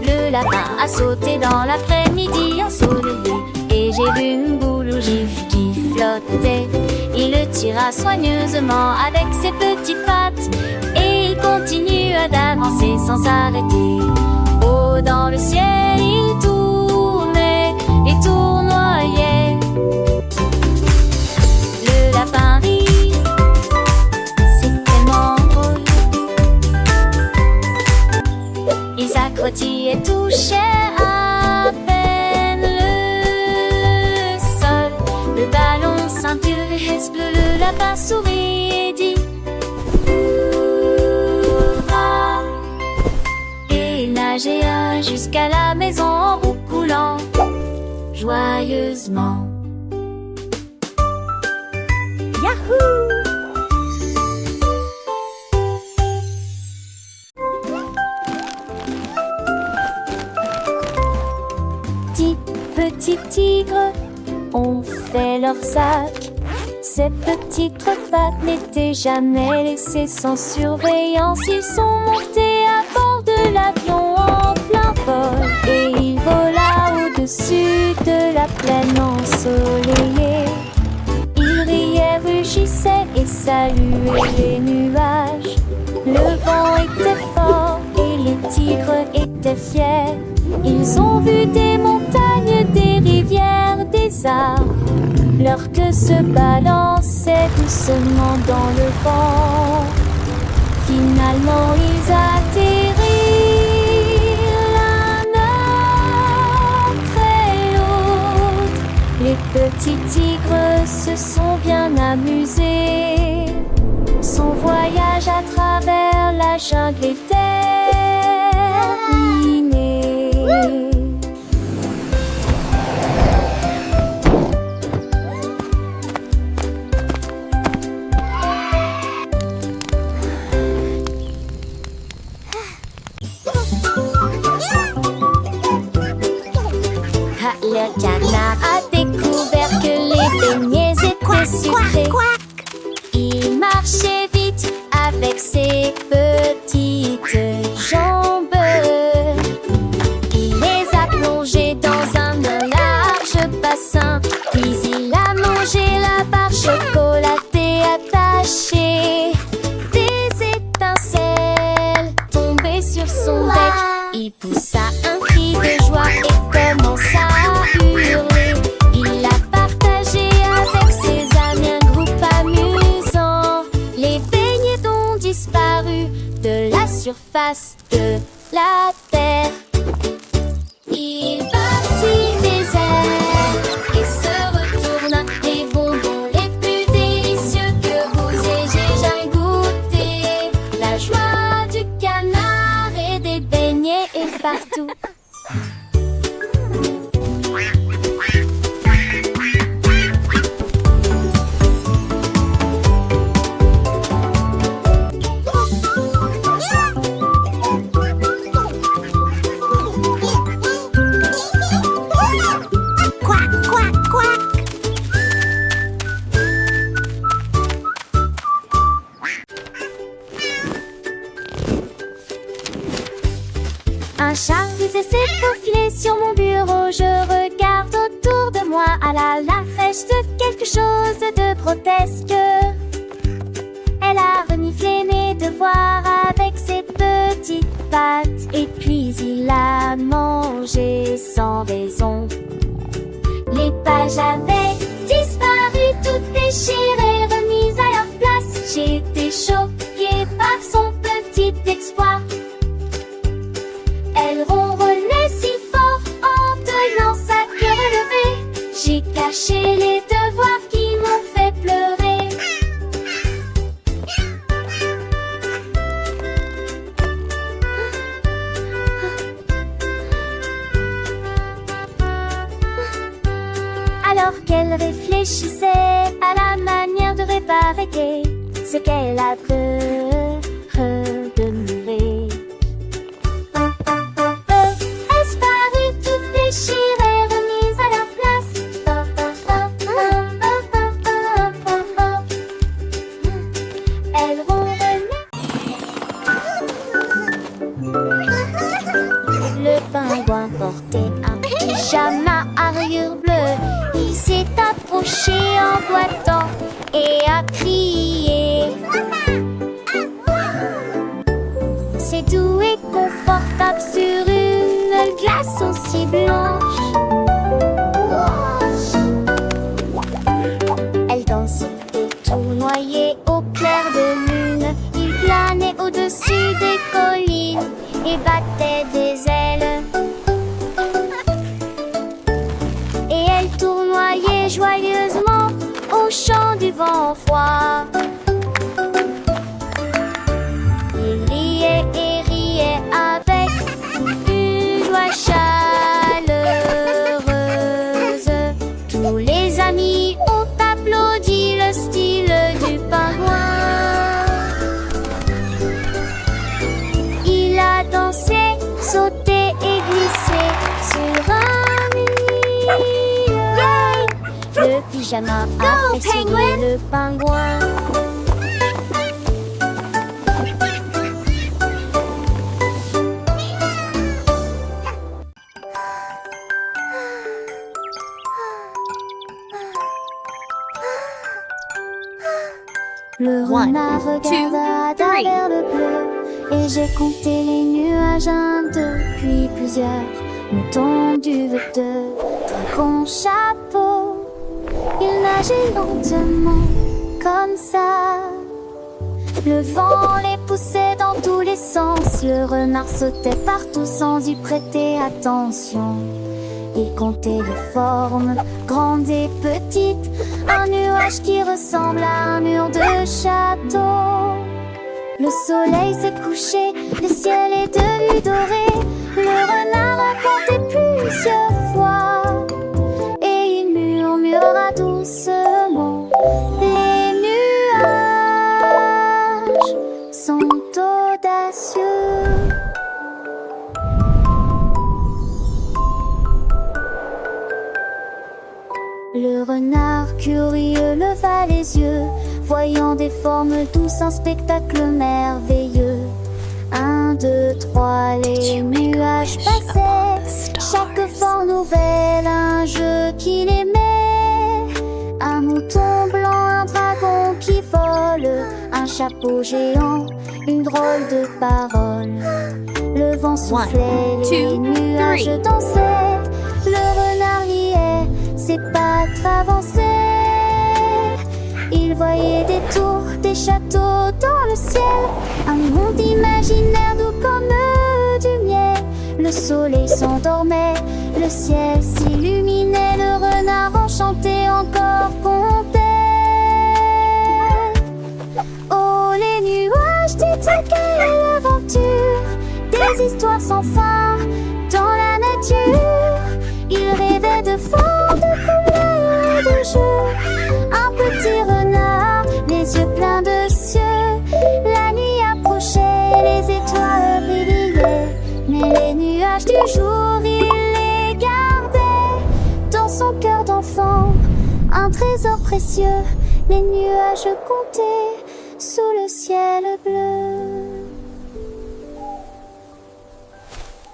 Le lapin a sauté dans l'après-midi ensoleillé, et j'ai vu une boule au gif qui flottait. Il le tira soigneusement avec ses petites pattes, et il continue à danser sans s'arrêter. Oh, dans le ciel il tournait et tournoyait. Le lapin rit, c'est tellement drôle. Il s'accrotit et touchait à peine le sol. Le ballon scintille bleu, le lapin sourit et dit hurrah. Et il nageait jusqu'à la maison en roucoulant joyeusement. Yahoo! Petits tigres ont fait leur sac. Ces petites pattes n'étaient jamais laissées sans surveillance. Ils sont montés à bord de l'avion en plein vol, et il vola au-dessus de la plaine ensoleillée. Il riait, rugissait et saluait les nuages. Le vent était fort et les tigres étaient fiers. Ils ont vu des montagnes, des rivières, des arbres. Leur queue se balançait doucement dans le vent. Finalement ils atterrirent l'un après l'autre. Les petits tigres se sont bien amusés. Son voyage à travers la jungle est terminé. Le canard a découvert que les beignets étaient sucrés. Il marchait vite avec ses petites jambes. Il les a plongés dans un large bassin. Puis il a mangé la barre chocolatée attachée. Des étincelles tombaient sur son bec. Il poussa un cri de joie et commença à hurler. Il a partagé avec ses amis un groupe amusant. Les beignets ont disparu de la surface de la terre. Il battit des ailes et se retourna. Les bonbons les plus délicieux que vous ayez jamais goûté. La joie du canard et des beignets est partout. Un chat faisait s'est faufilé sur mon bureau. Je regarde autour de moi à la fraîche de quelque chose de grotesque. Elle a reniflé mes devoirs avec ses petites pattes, et puis il a mangé sans raison. Les pages avaient disparu, toutes déchirées, remises à leur place. J'étais choquée par son petit exploit. Elle ronronnait si fort en tenant sa queue relevée. J'ai caché les devoirs qui m'ont fait pleurer. Alors qu'elle réfléchissait à la manière de réparer ce qu'elle a demeuré. Déchirées, remises à leur place. Elles vont s'approcher en boitant et à crier. C'est doux et confortable sur une glace aussi blanche. Elle danse et tournoyait au clair de lune. Il planait au-dessus des collines et battait des ailes. Et elle tournoyait joyeusement au chant du vent froid. Il riait et riait avec une joie chaleureuse. Tous les amis ont applaudi le style du pingouin. Il a dansé, sauté et glissé sur un mur. Le pyjama a fait sourire le pingouin. Le renard regarda à travers le bleu et j'ai compté les nuages, 1, 2, puis plusieurs moutons duveteux, dragons, chapeau. Il nageait lentement comme ça. Le vent les poussait dans tous les sens. Le renard sautait partout sans y prêter attention. Il comptait les formes, grandes et petites. Un nuage qui ressemble à un mur de château. Le soleil s'est couché, le ciel est devenu doré. Le renard a compté plusieurs fois et il murmura doucement: les nuages sont audacieux. Le renard curieux leva les yeux, voyant des formes douces, un spectacle merveilleux. 1, 2, 3, les nuages passaient, chaque forme nouvelle, un jeu qu'il aimait. Un mouton blanc, un dragon qui vole, un chapeau géant, une drôle de parole. Le vent soufflait, les nuages dansaient, le renard riait, ses pattes avançaient. Il voyait des tours, des châteaux dans le ciel, un monde imaginaire doux comme du miel. Le soleil s'endormait, le ciel s'illuminait, le renard enchanté encore comptait. Oh les nuages, dites quelle aventure, des histoires sans fin dans la nature. Il rêvait de formes, de couleurs et de jeux. Un petit renard, les yeux pleins de cieux. La nuit approchait, les étoiles brillaient, mais les nuages du jour, il les gardait dans son cœur d'enfant. Un trésor précieux, les nuages comptaient sous le ciel bleu.